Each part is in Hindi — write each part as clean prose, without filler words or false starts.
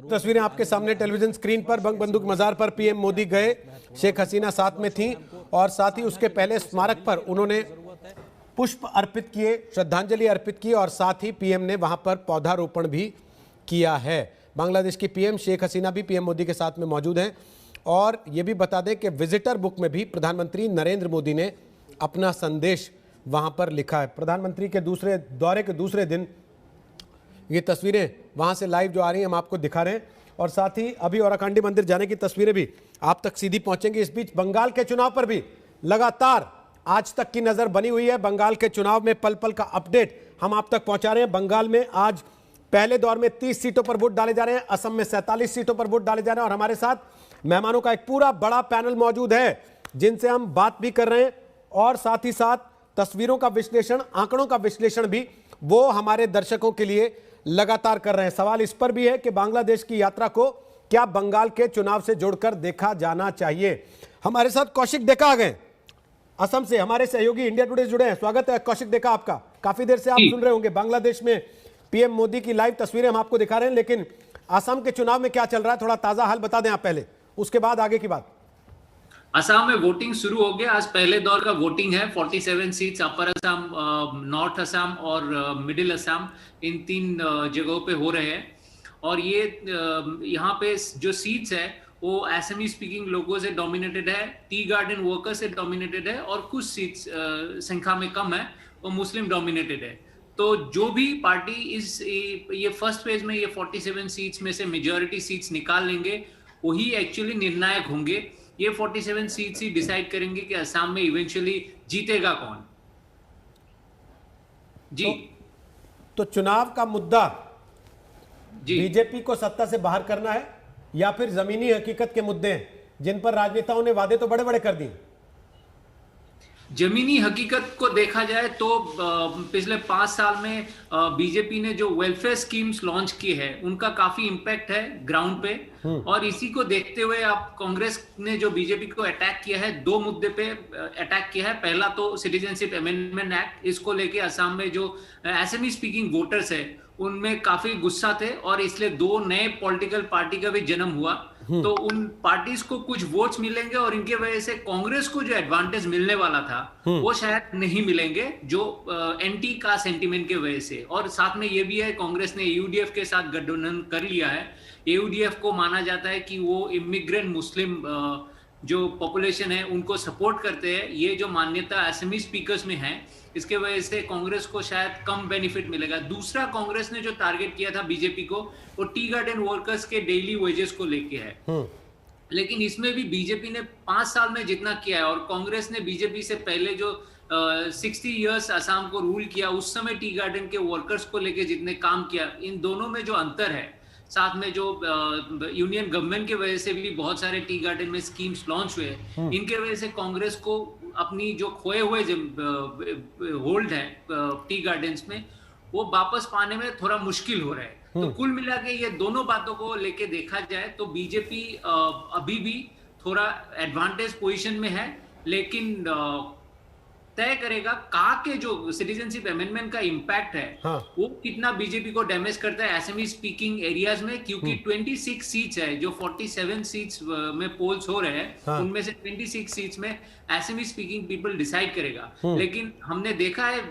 तस्वीरें आपके सामने टेलीविजन स्क्रीन पर बंगबंधु की मजार पर पीएम मोदी गए, शेख हसीना साथ में थी और साथ ही उसके पहले स्मारक पर उन्होंने पुष्प अर्पित किए, श्रद्धांजलि अर्पित की और साथ ही पीएम ने वहां पर पौधारोपण भी किया है। बांग्लादेश की पीएम शेख हसीना भी पीएम मोदी के साथ में मौजूद हैं और ये भी बता दें कि विजिटर बुक में भी प्रधानमंत्री नरेंद्र मोदी ने अपना संदेश वहां पर लिखा है। प्रधानमंत्री के दूसरे दौरे के दूसरे दिन ये तस्वीरें वहां से लाइव जो आ रही हैं हम आपको दिखा रहे हैं और साथ ही अभी औराकांडी मंदिर जाने की तस्वीरें भी आप तक सीधी पहुंचेंगी। इस बीच बंगाल के चुनाव पर भी लगातार आज तक की नजर बनी हुई है। बंगाल के चुनाव में पल पल का अपडेट हम आप तक पहुंचा रहे हैं। बंगाल में आज पहले दौर में 30 सीटों पर वोट डाले जा रहे हैं, असम में 47 सीटों पर वोट डाले जा रहे हैं और हमारे साथ मेहमानों का एक पूरा बड़ा पैनल मौजूद है जिनसे हम बात भी कर रहे हैं और साथ ही साथ तस्वीरों का विश्लेषण, आंकड़ों का विश्लेषण भी वो हमारे दर्शकों के लिए लगातार कर रहे हैं। सवाल इस पर भी है कि बांग्लादेश की यात्रा को क्या बंगाल के चुनाव से जोड़कर देखा जाना चाहिए। हमारे साथ कौशिक डेका आ गए असम से, हमारे सहयोगी इंडिया टुडे जुड़े हैं। स्वागत है कौशिक डेका आपका। काफी देर से आप सुन रहे होंगे बांग्लादेश में पीएम मोदी की लाइव तस्वीरें हम आपको दिखा रहे हैं, लेकिन असम के चुनाव में क्या चल रहा है थोड़ा ताजा हाल बता दें आप पहले, उसके बाद आगे की बात। असम में वोटिंग शुरू हो गया। आज पहले दौर का वोटिंग है। 47 सीट्स अपर असम, नॉर्थ असम और मिडिल असम, इन 3 जगहों पे हो रहे हैं और ये यहाँ पे जो सीट्स है वो असमी स्पीकिंग लोगों से डोमिनेटेड है, टी गार्डन वर्कर्स से डोमिनेटेड है और कुछ सीट्स संख्या में कम है वो मुस्लिम डोमिनेटेड है। तो जो भी पार्टी ये फर्स्ट फेज में ये 47 सीट्स में से मेजॉरिटी सीट्स निकाल लेंगे वही एक्चुअली निर्णायक होंगे। ये 47 सीट्स ही डिसाइड करेंगे कि असम में इवेंचुअली जीतेगा कौन। जी तो चुनाव का मुद्दा बीजेपी को सत्ता से बाहर करना है या फिर जमीनी हकीकत के मुद्दे हैं जिन पर राजनेताओं ने वादे तो बड़े बड़े कर दिए? जमीनी हकीकत को देखा जाए तो पिछले 5 साल में बीजेपी ने जो वेलफेयर स्कीम्स लॉन्च की है उनका काफी इम्पैक्ट है ग्राउंड पे और इसी को देखते हुए आप कांग्रेस ने जो बीजेपी को अटैक किया है 2 मुद्दे पे अटैक किया है। पहला तो सिटीजनशिप अमेंडमेंट एक्ट, इसको लेके असम में जो असमी स्पीकिंग वोटर्स है उनमें काफी गुस्सा थे और इसलिए 2 नए पॉलिटिकल पार्टी का भी जन्म हुआ। तो उन पार्टीज को कुछ वोट्स मिलेंगे और इनके वजह से कांग्रेस को जो एडवांटेज मिलने वाला था वो शायद नहीं मिलेंगे जो एंटी का सेंटीमेंट के वजह से। और साथ में ये भी है कांग्रेस ने यूडीएफ के साथ गठबंधन कर लिया है। यूडीएफ को माना जाता है कि वो इमिग्रेंट मुस्लिम जो पॉपुलेशन है उनको सपोर्ट करते हैं। ये जो मान्यता असमी स्पीकर्स में है इसके वजह से कांग्रेस को शायद कम बेनिफिट मिलेगा। दूसरा कांग्रेस ने जो टारगेट किया था बीजेपी को वो टी गार्डन वर्कर्स के डेली वेजेस को लेके है, लेकिन इसमें भी बीजेपी ने 5 साल में जितना किया है और कांग्रेस ने बीजेपी से पहले जो 60 इयर्स असम को रूल किया उस समय टी गार्डन के वर्कर्स को लेके जितने काम किया, इन दोनों में जो अंतर है, साथ में जो यूनियन गवर्नमेंट के वजह से भी बहुत सारे टी गार्डन में स्कीम्स लॉन्च हुए, इनके वजह से कांग्रेस को अपनी जो खोए हुए होल्ड है टी गार्डन्स में वो वापस पाने में थोड़ा मुश्किल हो रहा है। तो कुल मिला के ये दोनों बातों को लेके देखा जाए तो बीजेपी अभी भी थोड़ा एडवांटेज पोजीशन में है, लेकिन तय करेगा कहा के जो सिटीजनशिप अमेंडमेंट का इम्पैक्ट है वो कितना बीजेपी को डैमेज करता है असमी स्पीकिंग एरियाज में, क्योंकि 26 सीट्स है जो 47 सीट्स में पोल्स हो रहे हैं उनमें से 26 सीट्स में असमी स्पीकिंग पीपल डिसाइड करेगा। लेकिन हमने देखा है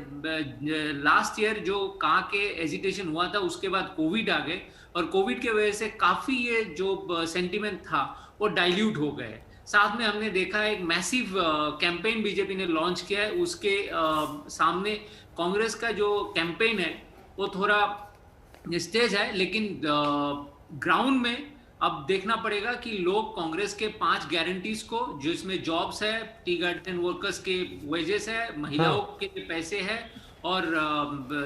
लास्ट ईयर जो कहा के एजिटेशन हुआ था उसके बाद कोविड आ गए और कोविड के वजह से काफी ये जो सेंटिमेंट था वो डाइल्यूट हो गए। साथ में हमने देखा है एक मैसिव कैंपेन बीजेपी ने लॉन्च किया है, उसके सामने कांग्रेस का जो कैंपेन है वो थोड़ा स्टेज है, लेकिन ग्राउंड में अब देखना पड़ेगा कि लोग कांग्रेस के 5 गारंटीज को जिसमें जॉब्स है, टी गार्डन वर्कर्स के वेजेस है, महिलाओं के पैसे है और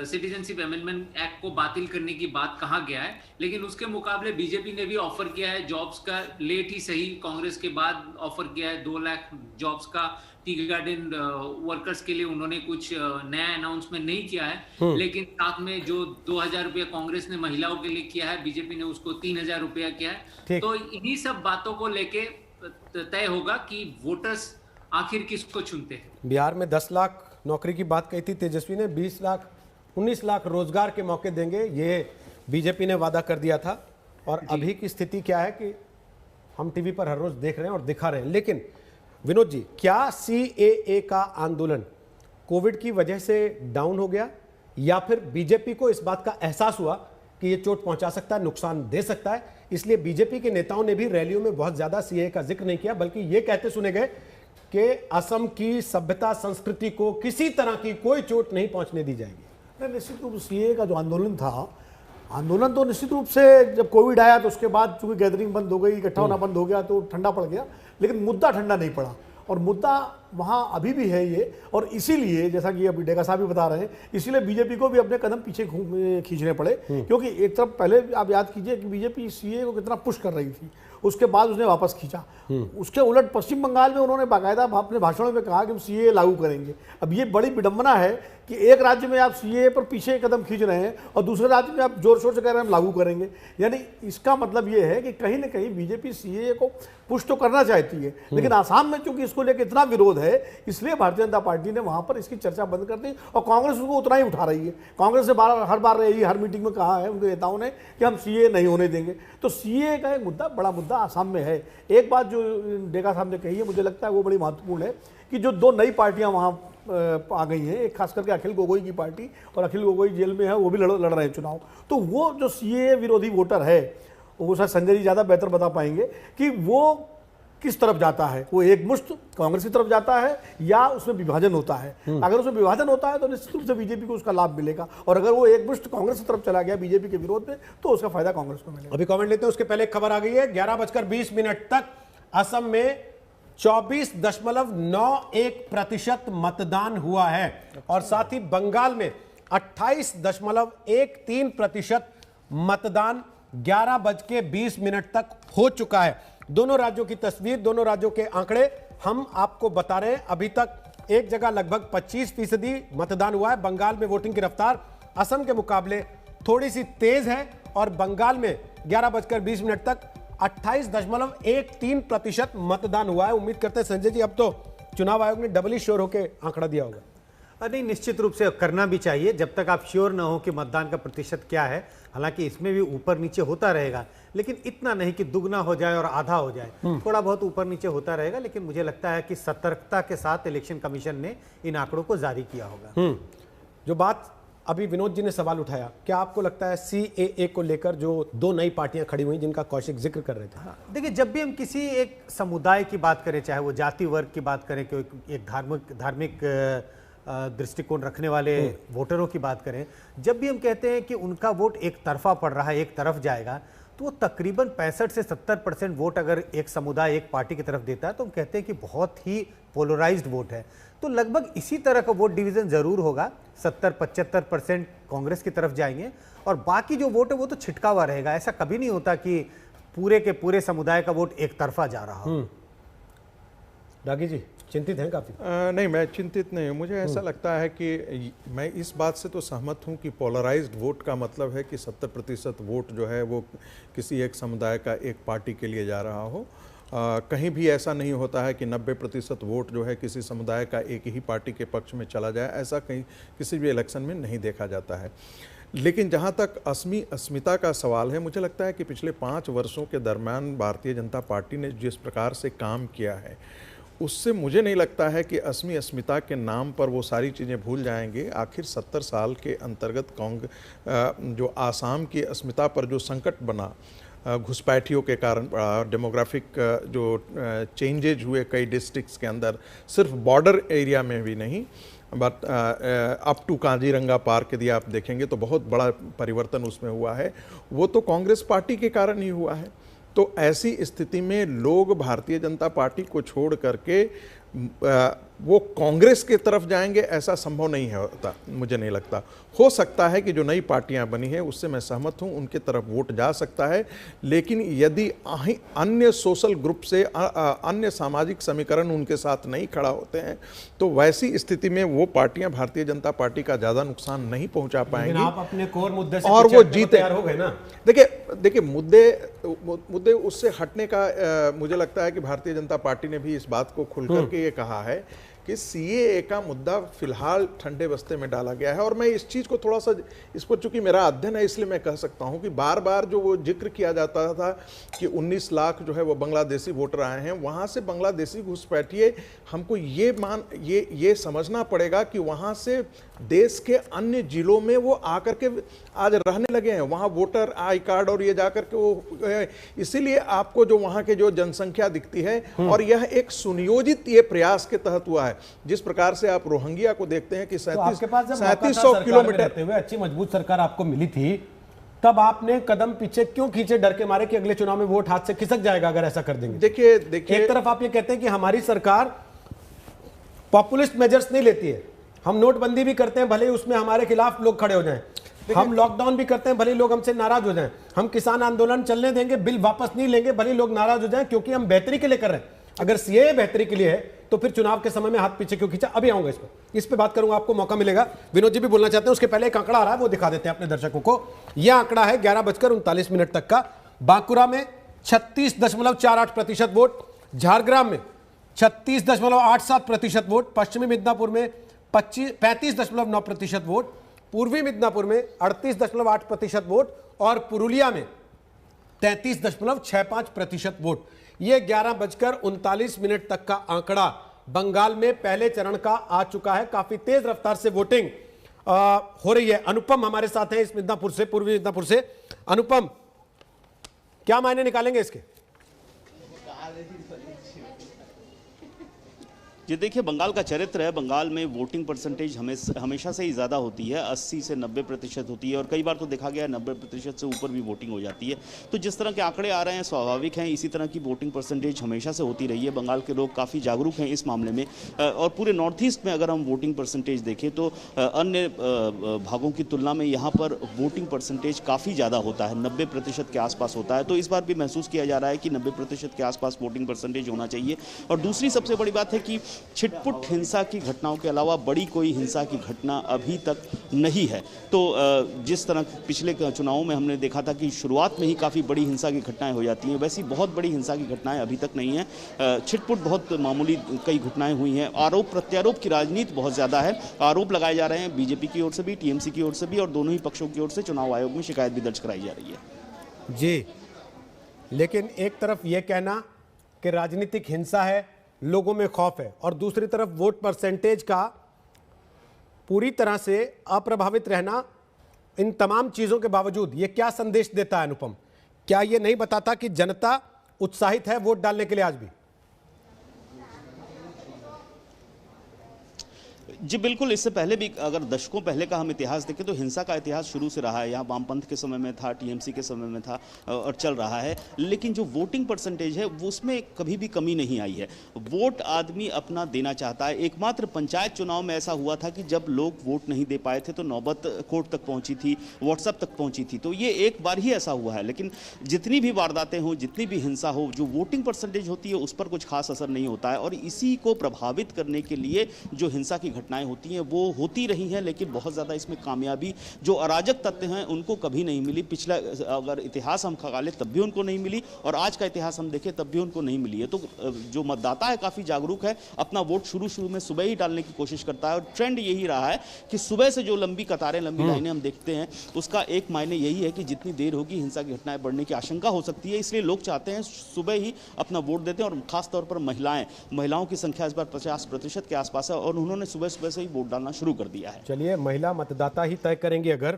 सिटीजनशिप अमेंडमेंट एक्ट को बातिल करने की बात कहा गया है, लेकिन उसके मुकाबले बीजेपी ने भी ऑफर किया है जॉब्स का, लेट ही सही कांग्रेस के बाद ऑफर किया है 2 लाख जॉब्स का। टी गार्डन वर्कर्स के लिए उन्होंने कुछ नया अनाउंसमेंट नहीं किया है, लेकिन साथ में जो 2000 रुपया कांग्रेस ने महिलाओं के लिए किया है बीजेपी ने उसको 3000 रुपया किया है। तो इन्हीं सब बातों को लेके तय होगा कि वोटर्स आखिर किसको चुनते हैं। बिहार में 10 लाख नौकरी की बात कही थी तेजस्वी ने, 20 लाख 19 लाख रोजगार के मौके देंगे ये बीजेपी ने वादा कर दिया था और अभी की स्थिति क्या है कि हम टीवी पर हर रोज देख रहे हैं और दिखा रहे हैं, लेकिन विनोद जी, क्या सीएए का आंदोलन कोविड की वजह से डाउन हो गया, या फिर बीजेपी को इस बात का एहसास हुआ कि ये चोट पहुंचा सकता है, नुकसान दे सकता है, इसलिए बीजेपी के नेताओं ने भी रैलियों में बहुत ज्यादा सीएए का जिक्र नहीं किया, बल्कि ये कहते सुने गए कि असम की सभ्यता संस्कृति को किसी तरह की कोई चोट नहीं पहुंचने दी जाएगी? निश्चित रूप से सीएए का जो आंदोलन था, आंदोलन तो निश्चित रूप से जब कोविड आया तो उसके बाद चूंकि गैदरिंग बंद हो गई, इकट्ठा होना बंद हो गया, तो ठंडा पड़ गया, लेकिन मुद्दा ठंडा नहीं पड़ा और मुद्दा वहाँ अभी भी है ये। और इसीलिए जैसा कि अभी डेगा साहब भी बता रहे हैं, इसीलिए बीजेपी को भी अपने कदम पीछे खींचने पड़े, क्योंकि एक तरफ पहले आप याद कीजिए कि बीजेपी सीए को कितना पुश कर रही थी, उसके बाद उसने वापस खींचा। उसके उलट पश्चिम बंगाल में उन्होंने बाकायदा अपने भाषणों में कहा कि हम सीए लागू करेंगे। अब ये बड़ी विडंबना है कि एक राज्य में आप सीए पर पीछे कदम खींच रहे हैं और दूसरे राज्य में आप जोर शोर से कह रहे हैं हम लागू करेंगे। यानी इसका मतलब ये है कि कहीं ना कहीं बीजेपी सीए को पुश तो करना चाहती है, लेकिन आसाम में चूंकि इसको लेकर इतना विरोध है, इसलिए भारतीय जनता पार्टी ने वहां पर इसकी चर्चा बंद कर दी और कांग्रेस उसको उतना ही उठा रही है। कांग्रेस ने हर बार यही हर मीटिंग में कहा है उनके नेताओं ने कि हम सीए नहीं होने देंगे। तो सीए का एक मुद्दा, बड़ा मुद्दा आसाम में है। एक बात जो डेगा साहब ने कही है, मुझे लगता है वो बड़ी महत्वपूर्ण है कि जो दो नई पार्टियां वहां आ गई हैं, एक खास करके अखिल गोगोई की पार्टी, और अखिल गोगोई जेल में है, वो भी लड़ रहे हैं चुनाव। तो वो जो सीए विरोधी वोटर है, वो शायद संजय जी ज़्यादा बेहतर बता पाएंगे कि वो किस तरफ जाता है। वो एक मुश्त कांग्रेस की तरफ जाता है या उसमें विभाजन होता है? अगर उसमें विभाजन होता है तो निश्चित रूप से बीजेपी को उसका लाभ मिलेगा, और अगर वो एक मुश्त कांग्रेस की तरफ चला गया बीजेपी के विरोध में, तो उसका फायदा कांग्रेस को मिलेगा। अभी कमेंट लेते हैं, उसके पहले एक खबर आ गई है। 11:20 तक असम में 24.91% मतदान हुआ है, और साथ ही बंगाल में 28.13% मतदान 11:20 तक हो चुका है। दोनों राज्यों की तस्वीर, दोनों राज्यों के आंकड़े हम आपको बता रहे हैं। अभी तक एक जगह लगभग 25% मतदान हुआ है। बंगाल में वोटिंग की रफ्तार असम के मुकाबले थोड़ी सी तेज है, और बंगाल में 11:20 तक 28.13% मतदान हुआ है। उम्मीद करते हैं संजय जी, अब तो चुनाव आयोग ने डबल ही श्योर होकर आंकड़ा दिया होगा। नहीं, निश्चित रूप से करना भी चाहिए जब तक आप श्योर ना हो कि मतदान का प्रतिशत क्या है। हालांकि इसमें भी ऊपर नीचे होता रहेगा, लेकिन इतना नहीं कि दुगना हो जाए और आधा हो जाए, थोड़ा बहुत ऊपर नीचे होता रहेगा। लेकिन मुझे लगता है कि सतर्कता के साथ इलेक्शन कमीशन ने इन आंकड़ों को जारी किया होगा। जो बात अभी विनोद जी ने सवाल उठाया, क्या आपको लगता है सीएए को लेकर जो दो नई पार्टियां खड़ी हुई जिनका कौशिक जिक्र कर रहे थे? देखिए, जब भी हम किसी एक समुदाय की बात करें, चाहे वो जाति वर्ग की बात करें, कि एक धार्मिक दृष्टिकोण रखने वाले वोटरों की बात करें, जब भी हम कहते हैं कि उनका वोट एक तरफा पड़ रहा है, एक तरफ जाएगा, तो वो तकरीबन 65 से 70% वोट अगर एक समुदाय एक पार्टी की तरफ देता है तो हम कहते हैं कि बहुत ही पोलराइज्ड वोट है। तो लगभग इसी तरह का वोट डिवीजन जरूर होगा। 70-75% कांग्रेस की तरफ जाएंगे और बाकी जो वोट है वो तो छिटका हुआ रहेगा। ऐसा कभी नहीं होता कि पूरे के पूरे समुदाय का वोट एक तरफा जा रहा हो। रागी जी चिंतित हैं काफी? नहीं, मैं चिंतित नहीं हूँ। मुझे ऐसा लगता है कि मैं इस बात से तो सहमत हूँ कि पोलराइज्ड वोट का मतलब है कि 70% वोट जो है वो किसी एक समुदाय का एक पार्टी के लिए जा रहा हो। कहीं भी ऐसा नहीं होता है कि 90% वोट जो है किसी समुदाय का एक ही पार्टी के पक्ष में चला जाए। ऐसा कहीं किसी भी इलेक्शन में नहीं देखा जाता है। लेकिन जहाँ तक अस्मिता का सवाल है, मुझे लगता है कि पिछले 5 वर्षों के दरम्यान भारतीय जनता पार्टी ने जिस प्रकार से काम किया है, उससे मुझे नहीं लगता है कि अस्मिता के नाम पर वो सारी चीज़ें भूल जाएंगे। आखिर 70 साल के अंतर्गत जो आसाम की अस्मिता पर जो संकट बना, घुसपैठियों के कारण, डेमोग्राफिक जो चेंजेज हुए कई डिस्ट्रिक्ट्स के अंदर, सिर्फ बॉर्डर एरिया में भी नहीं, but up to Kaziranga park यदि आप देखेंगे तो बहुत बड़ा परिवर्तन उसमें हुआ है। वो तो कांग्रेस पार्टी के कारण ही हुआ है। तो ऐसी स्थिति में लोग भारतीय जनता पार्टी को छोड़ करके वो कांग्रेस की तरफ जाएंगे, ऐसा संभव नहीं होता। मुझे नहीं लगता। हो सकता है कि जो नई पार्टियां बनी हैं उससे मैं सहमत हूं, उनके तरफ वोट जा सकता है। लेकिन यदि अन्य सोशल ग्रुप से अन्य सामाजिक समीकरण उनके साथ नहीं खड़ा होते हैं तो वैसी स्थिति में वो पार्टियां भारतीय जनता पार्टी का ज़्यादा नुकसान नहीं पहुंचा पाएंगी। आप अपने कोर मुद्दे से और वो जीते हो गए ना। देखिए मुद्दे उससे हटने का मुझे लगता है कि भारतीय जनता पार्टी ने भी इस बात को खुल करके ये कहा है कि सीएए का मुद्दा फिलहाल ठंडे बस्ते में डाला गया है। और मैं इस चीज़ को थोड़ा सा, इसको चूंकि मेरा अध्ययन है इसलिए मैं कह सकता हूं कि बार बार जो वो जिक्र किया जाता था कि 19 लाख जो है वो बांग्लादेशी वोटर आए हैं, वहां से बांग्लादेशी घुसपैठिए, हमको ये समझना पड़ेगा कि वहां से देश के अन्य जिलों में वो आकर के आज रहने लगे हैं, वहां वोटर आई कार्ड और ये जाकर के वो, इसीलिए आपको जो वहां के जो जनसंख्या दिखती है, और यह एक सुनियोजित ये प्रयास के तहत हुआ है। जिस प्रकार से आप रोहिंग्या को देखते हैं कि 3700 किलोमीटर हुए अच्छी मजबूत सरकार आपको मिली थी, तब आपने कदम पीछे क्यों खींचे, डर के मारे कि अगले चुनाव में वोट हाथ से खिसक जाएगा अगर ऐसा कर देंगे? देखिए एक तरफ आप ये कहते हैं कि हमारी सरकार पॉपुलिस्ट मेजर्स नहीं लेती है, हम नोटबंदी भी करते हैं भले ही उसमें हमारे खिलाफ लोग खड़े हो जाएं, हम लॉकडाउन भी करते हैं भले ही लोग हमसे नाराज हो जाएं, हम किसान आंदोलन चलने देंगे, बिल वापस नहीं लेंगे भले ही लोग नाराज हो जाएं, क्योंकि हम बेहतरी के लिए कर रहे हैं। अगर सीएए बेहतरी के लिए है तो फिर चुनाव के समय में हाथ पीछे क्यों खींचा? अभी आऊंगा इस पे बात करूंगा, आपको मौका मिलेगा। विनोद जी भी बोलना चाहते हैं, उसके पहले एक आंकड़ा आ रहा है वो दिखा देते हैं अपने दर्शकों को। यह आंकड़ा है 11:39 तक का। बांकुरा में 36.48% वोट, झारग्राम में 36.87% वोट, पश्चिमी मिदनापुर में 35.9% वोट, पूर्वी मिदनापुर में 38.8% वोट और पुरुलिया में 33.65% वोट। ये 11:39 तक का आंकड़ा बंगाल में पहले चरण का आ चुका है। काफी तेज रफ्तार से वोटिंग हो रही है। अनुपम हमारे साथ है इस मिदनापुर से, पूर्वी मिदनापुर से। अनुपम, क्या मायने निकालेंगे इसके? जी देखिए, बंगाल का चरित्र है, बंगाल में वोटिंग परसेंटेज हमेशा से ही ज़्यादा होती है, 80 से 90% होती है और कई बार तो देखा गया है 90% से ऊपर भी वोटिंग हो जाती है। तो जिस तरह के आंकड़े आ रहे हैं स्वाभाविक हैं, इसी तरह की वोटिंग परसेंटेज हमेशा से होती रही है। बंगाल के लोग काफ़ी जागरूक हैं इस मामले में और पूरे नॉर्थ ईस्ट में अगर हम वोटिंग परसेंटेज देखें तो अन्य भागों की तुलना में यहाँ पर वोटिंग परसेंटेज काफ़ी ज़्यादा होता है, 90% के आसपास होता है। तो इस बार भी महसूस किया जा रहा है कि 90% के आसपास वोटिंग परसेंटेज होना चाहिए। और दूसरी सबसे बड़ी बात है कि छिटपुट हिंसा की घटनाओं के अलावा बड़ी कोई हिंसा की घटना अभी तक नहीं है। तो जिस तरह पिछले चुनावों में हमने देखा था कि शुरुआत में ही काफ़ी बड़ी हिंसा की घटनाएं हो जाती हैं, वैसी बहुत बड़ी हिंसा की घटनाएं अभी तक नहीं हैं। छिटपुट बहुत मामूली कई घटनाएं हुई हैं। आरोप प्रत्यारोप की राजनीति बहुत ज़्यादा है, आरोप लगाए जा रहे हैं बीजेपी की ओर से भी, टीएमसी की ओर से भी और दोनों ही पक्षों की ओर से चुनाव आयोग में शिकायत भी दर्ज कराई जा रही है। जी, लेकिन एक तरफ यह कहना कि राजनीतिक हिंसा है, लोगों में खौफ है, और दूसरी तरफ वोट परसेंटेज का पूरी तरह से अप्रभावित रहना, इन तमाम चीजों के बावजूद ये क्या संदेश देता है अनुपम? क्या ये नहीं बताता कि जनता उत्साहित है वोट डालने के लिए आज भी? जी बिल्कुल, इससे पहले भी अगर दशकों पहले का हम इतिहास देखें तो हिंसा का इतिहास शुरू से रहा है। यहाँ वामपंथ के समय में था, टीएमसी के समय में था और चल रहा है। लेकिन जो वोटिंग परसेंटेज है वो उसमें कभी भी कमी नहीं आई है। वोट आदमी अपना देना चाहता है। एकमात्र पंचायत चुनाव में ऐसा हुआ था कि जब लोग वोट नहीं दे पाए थे तो नौबत कोर्ट तक पहुंची थी, व्हाट्सएप तक पहुंची थी। तो ये एक बार ही ऐसा हुआ है। लेकिन जितनी भी वारदातें हों, जितनी भी हिंसा हो, जो वोटिंग परसेंटेज होती है उस पर कुछ खास असर नहीं होता है। और इसी को प्रभावित करने के लिए जो हिंसा की घटनाएं होती हैं वो होती रही हैं, लेकिन बहुत ज़्यादा इसमें कामयाबी जो अराजक तत्व हैं उनको कभी नहीं मिली। पिछला अगर इतिहास हम खंगालें तब भी उनको नहीं मिली और आज का इतिहास हम देखें तब भी उनको नहीं मिली है। तो जो मतदाता है काफ़ी जागरूक है, अपना वोट शुरू में सुबह ही डालने की कोशिश करता है। और ट्रेंड यही रहा है कि सुबह से जो लंबी कतारें, लंबी लाइनें हम देखते हैं उसका एक मायने यही है कि जितनी देर होगी हिंसा की घटनाएं बढ़ने की आशंका हो सकती है। इसलिए लोग चाहते हैं सुबह ही अपना वोट देते हैं और खासतौर पर महिलाओं की संख्या इस बार 50% के आसपास है और उन्होंने सुबह से ही वोट डालना शुरू कर दिया है। चलिए, महिला मतदाता ही तय करेंगे अगर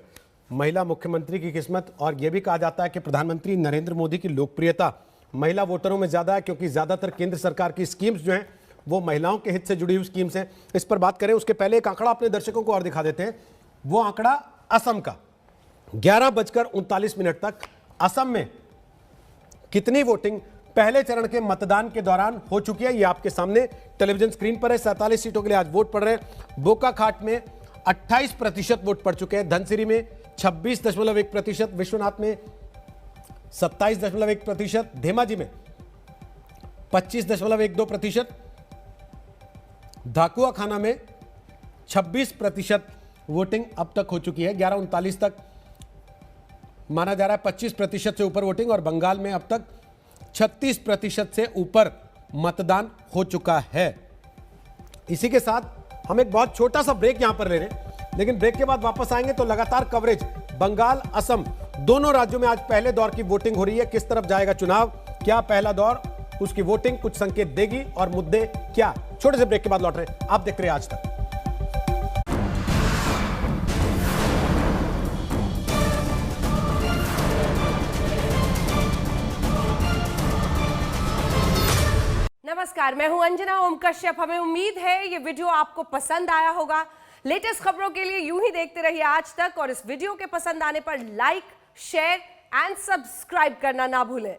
महिला मुख्यमंत्री की किस्मत। और यह भी कहा जाता है कि प्रधानमंत्री नरेंद्र मोदी की लोकप्रियता महिला वोटरों में ज्यादा है, क्योंकि ज्यादातर केंद्र सरकार की स्कीम्स जो हैं वो महिलाओं के हित से जुड़ी हुई स्कीम्स हैं। इस पर बात करें उसके पहले एक आंकड़ा अपने दर्शकों को और दिखा देते हैं। वो आंकड़ा असम का, 11:39 तक असम में कितनी वोटिंग पहले चरण के मतदान के दौरान हो चुकी है, ये आपके सामने टेलीविजन स्क्रीन पर है। 47 सीटों के लिए आज वोट पड़ रहे हैं। बोकाखाट में 28% वोट पड़ चुके हैं, धनसिरी में 26.1%, विश्वनाथ में 27.1%, धेमाजी में 25.12%, धाकुआ खाना में 26% वोटिंग अब तक हो चुकी है। 11:39 तक माना जा रहा है 25% से ऊपर वोटिंग, और बंगाल में अब तक 36% से ऊपर मतदान हो चुका है। इसी के साथ हम एक बहुत छोटा सा ब्रेक यहां पर ले रहे हैं, लेकिन ब्रेक के बाद वापस आएंगे तो लगातार कवरेज बंगाल, असम दोनों राज्यों में आज पहले दौर की वोटिंग हो रही है। किस तरफ जाएगा चुनाव, क्या पहला दौर उसकी वोटिंग कुछ संकेत देगी और मुद्दे क्या। छोटे से ब्रेक के बाद लौट रहे हैं, आप देख रहे हैं आज तक। नमस्कार, मैं हूं अंजना ओम कश्यप। हमें उम्मीद है ये वीडियो आपको पसंद आया होगा। लेटेस्ट खबरों के लिए यूं ही देखते रहिए आज तक, और इस वीडियो के पसंद आने पर लाइक, शेयर एंड सब्सक्राइब करना ना भूलें।